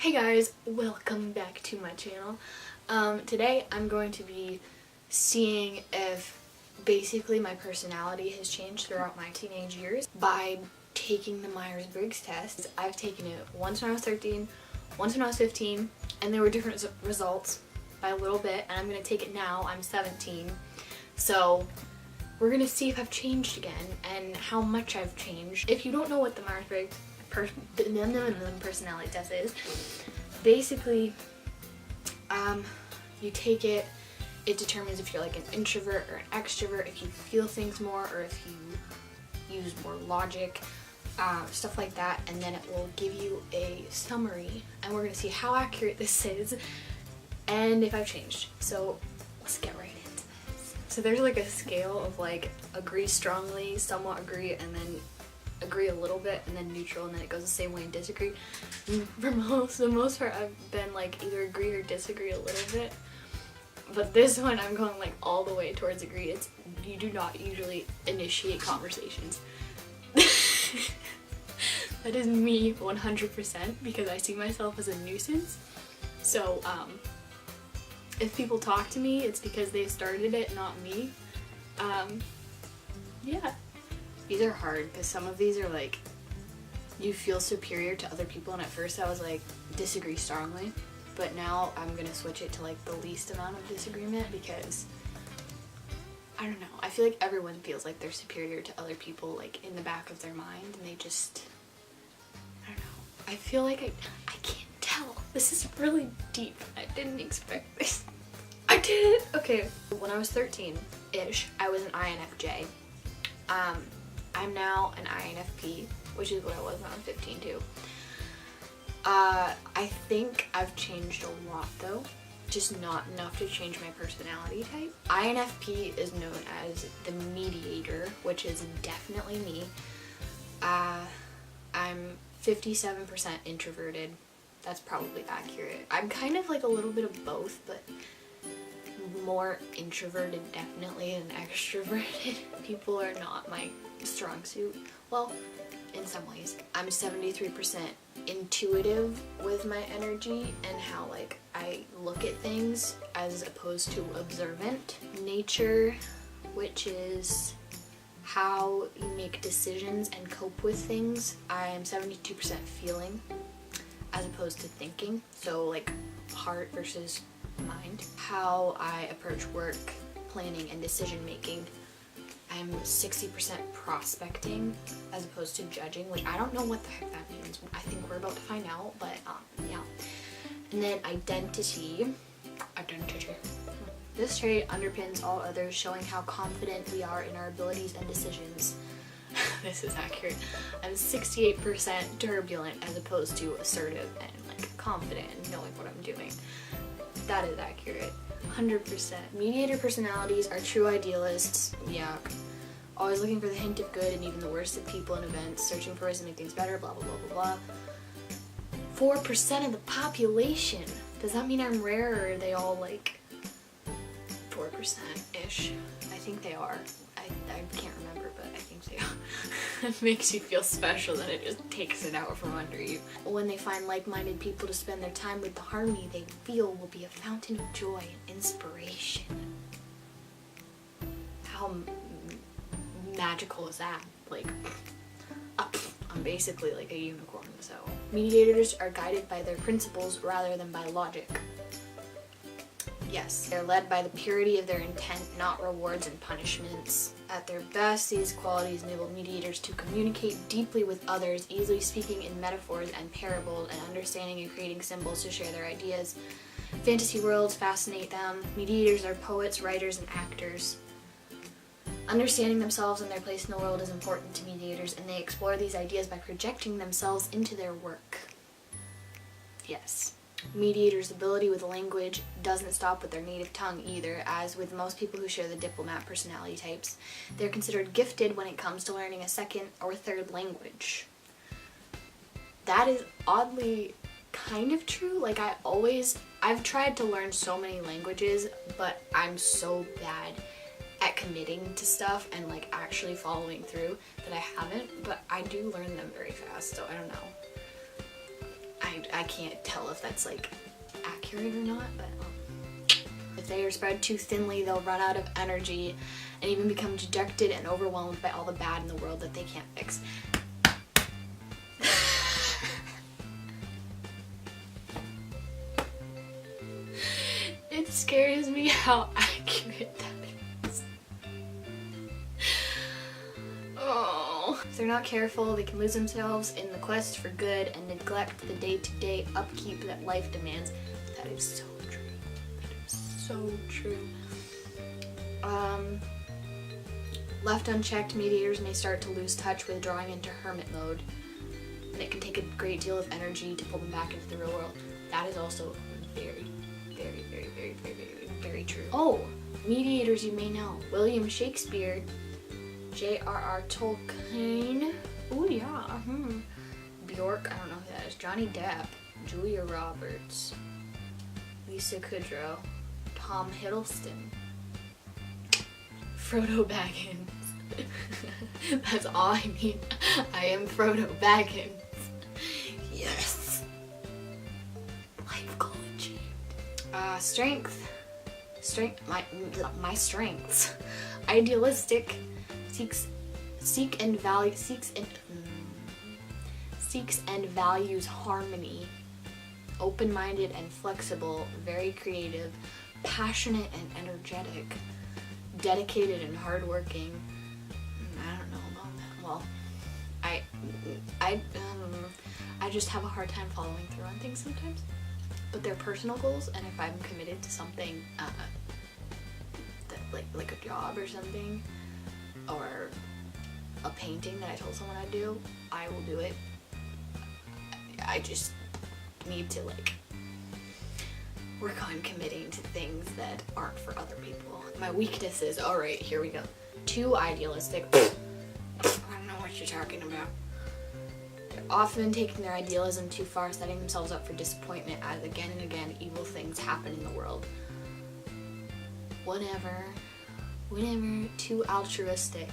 Hey guys, welcome back to my channel. Today I'm going to be seeing if basically my personality has changed throughout my teenage years by taking the Myers-Briggs test. I've taken it once when I was 13, once when I was 15, and there were different results by a little bit, and I'm going to take it now. I'm 17, so we're going to see if I've changed again and how much I've changed. If you don't know what the Myers-Briggs personality test is, basically you take it, it determines if you're like an introvert or an extrovert, if you feel things more or if you use more logic, stuff like that, and then it will give you a summary, and we're going to see how accurate this is and if I've changed. So let's get right into this. So there's like a scale of like agree strongly, somewhat agree, and then agree a little bit, and then neutral, and then it goes the same way and disagree. And for the most part I've been like either agree or disagree a little bit, but this one I'm going like all the way towards agree. It's you do not usually initiate conversations. That is me 100% because I see myself as a nuisance. So if people talk to me, it's because they started it, not me. Yeah. These are hard because some of these are like you feel superior to other people, and at first I was like disagree strongly, but now I'm gonna switch it to like the least amount of disagreement because I don't know, I feel like everyone feels like they're superior to other people like in the back of their mind, and they just, I don't know, I feel like I can't tell. This is really deep. I didn't expect this. I did it! Okay, when I was 13-ish, I was an INFJ. I'm now an INFP, which is what I was when I was 15 too. I think I've changed a lot though, just not enough to change my personality type. INFP is known as the mediator, which is definitely me. I'm 57% introverted. That's probably accurate. I'm kind of like a little bit of both, but more introverted definitely than extroverted. People are not my strong suit. Well, in some ways. I'm 73% intuitive with my energy and how like I look at things as opposed to observant. Nature, which is how you make decisions and cope with things. I am 72% feeling as opposed to thinking. So like heart versus mind. How I approach work, planning, and decision making. I'm 60% prospecting as opposed to judging, which I don't know what the heck that means. I think we're about to find out, but yeah. And then identity. This trait underpins all others, showing how confident we are in our abilities and decisions. This is accurate. I'm 68% turbulent as opposed to assertive and like confident and knowing what I'm doing. That is accurate. 100%. Mediator personalities are true idealists. Yeah. Always looking for the hint of good and even the worst of people and events, searching for ways to make things better, blah, blah, blah, blah, blah. 4% of the population. Does that mean I'm rare, or are they all like 4%-ish? I think they are. I can't remember, but I think they are. It makes you feel special that it just takes it out from under you. When they find like-minded people to spend their time with, the harmony they feel will be a fountain of joy and inspiration. How magical is that? Like, I'm basically like a unicorn, so. Mediators are guided by their principles rather than by logic. Yes, they're led by the purity of their intent, not rewards and punishments. At their best, these qualities enable mediators to communicate deeply with others, easily speaking in metaphors and parables, and understanding and creating symbols to share their ideas. Fantasy worlds fascinate them. Mediators are poets, writers, and actors. Understanding themselves and their place in the world is important to mediators, and they explore these ideas by projecting themselves into their work. Yes. Mediators' ability with language doesn't stop with their native tongue either, as with most people who share the diplomat personality types. They're considered gifted when it comes to learning a second or third language. That is oddly kind of true. Like I've tried to learn so many languages, but I'm so bad at committing to stuff and like actually following through that I haven't, but I do learn them very fast, so I don't know. I I can't tell if that's like accurate or not, but if they are spread too thinly, they'll run out of energy and even become dejected and overwhelmed by all the bad in the world that they can't fix. It scares me how accurate that is. Oh. If they're not careful, they can lose themselves in the quest for good and neglect the day-to-day upkeep that life demands. That is so true. That is so true. Left unchecked, mediators may start to lose touch, withdrawing into hermit mode, and it can take a great deal of energy to pull them back into the real world. That is also very, very, very, very, very, very, very true. Oh, mediators you may know: William Shakespeare, J.R.R. Tolkien. Oh yeah. Bjork. I don't know who that is. Johnny Depp, Julia Roberts, Lisa Kudrow, Tom Hiddleston, Frodo Baggins. That's all I need. I am Frodo Baggins. Yes. Life goal achieved. Strength. My strengths. Idealistic. Seeks and values harmony. Open-minded and flexible. Very creative. Passionate and energetic. Dedicated and hardworking. I don't know about that. Well, I just have a hard time following through on things sometimes. But they're personal goals, and if I'm committed to something, that like a job or something, or a painting that I told someone I'd do, I will do it. I just need to work on committing to things that aren't for other people. My weaknesses, alright, here we go. Too idealistic. I don't know what you're talking about. They're often taking their idealism too far, setting themselves up for disappointment as again and again evil things happen in the world. Whatever. Too altruistic.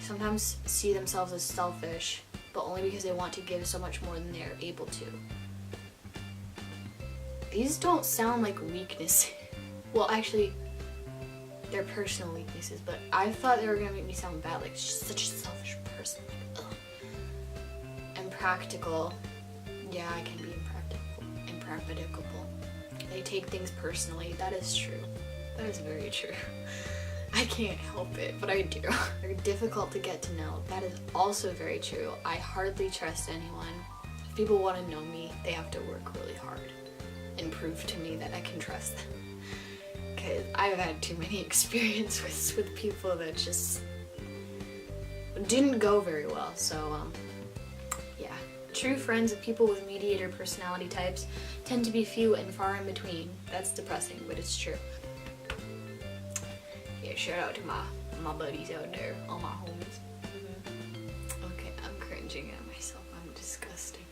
Sometimes see themselves as selfish, but only because they want to give so much more than they're able to. These don't sound like weaknesses. Well, actually, they're personal weaknesses, but I thought they were gonna make me sound bad, like such a selfish person. Ugh. Impractical. Yeah, I can be impracticable. They take things personally. That is true. That is very true. I can't help it, but I do. They're difficult to get to know. That is also very true. I hardly trust anyone. If people want to know me, they have to work really hard and prove to me that I can trust them. Because I've had too many experiences with people that just didn't go very well. So, yeah. True friends of people with mediator personality types tend to be few and far in between. That's depressing, but it's true. Yeah, shout out to my buddies out there, all my homies. Okay, I'm cringing at myself. I'm disgusting.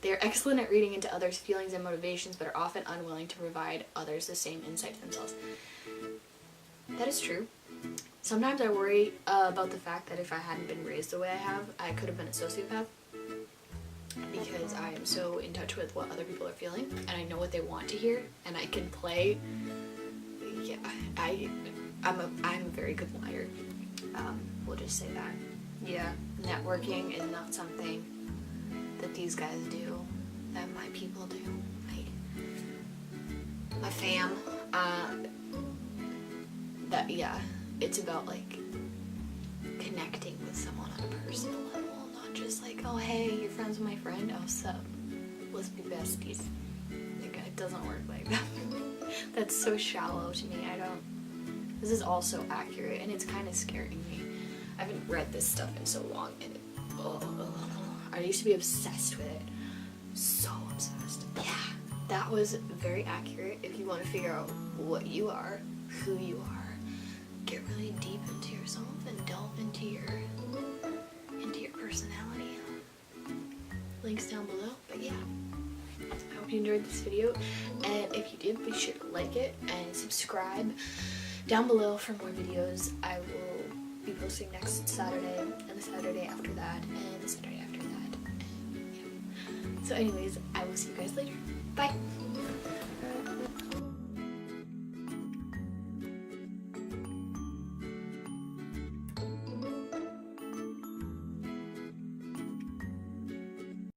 They are excellent at reading into others' feelings and motivations, but are often unwilling to provide others the same insight themselves. That is true. Sometimes I worry about the fact that if I hadn't been raised the way I have, I could have been a sociopath. Because I am so in touch with what other people are feeling, and I know what they want to hear, and I can play. Yeah, I'm a very good liar. We'll just say that. Yeah, networking is not something that these guys do, that my people do. My fam. It's about connecting with someone on a personal level, not just oh hey, you're friends with my friend, oh sup, let's be besties. It doesn't work like that. That's so shallow to me. This is also accurate, and it's kind of scaring me. I haven't read this stuff in so long, and I used to be obsessed with it. So obsessed. Yeah, that was very accurate. If you want to figure out what you are, who you are, get really deep into yourself and delve into your personality. Links down below. But yeah, I hope you enjoyed this video, and if you did, be sure to like it and subscribe down below for more videos. I will be posting next Saturday, and the Saturday after that, and the Saturday after that. And yeah. So anyways, I will see you guys later. Bye!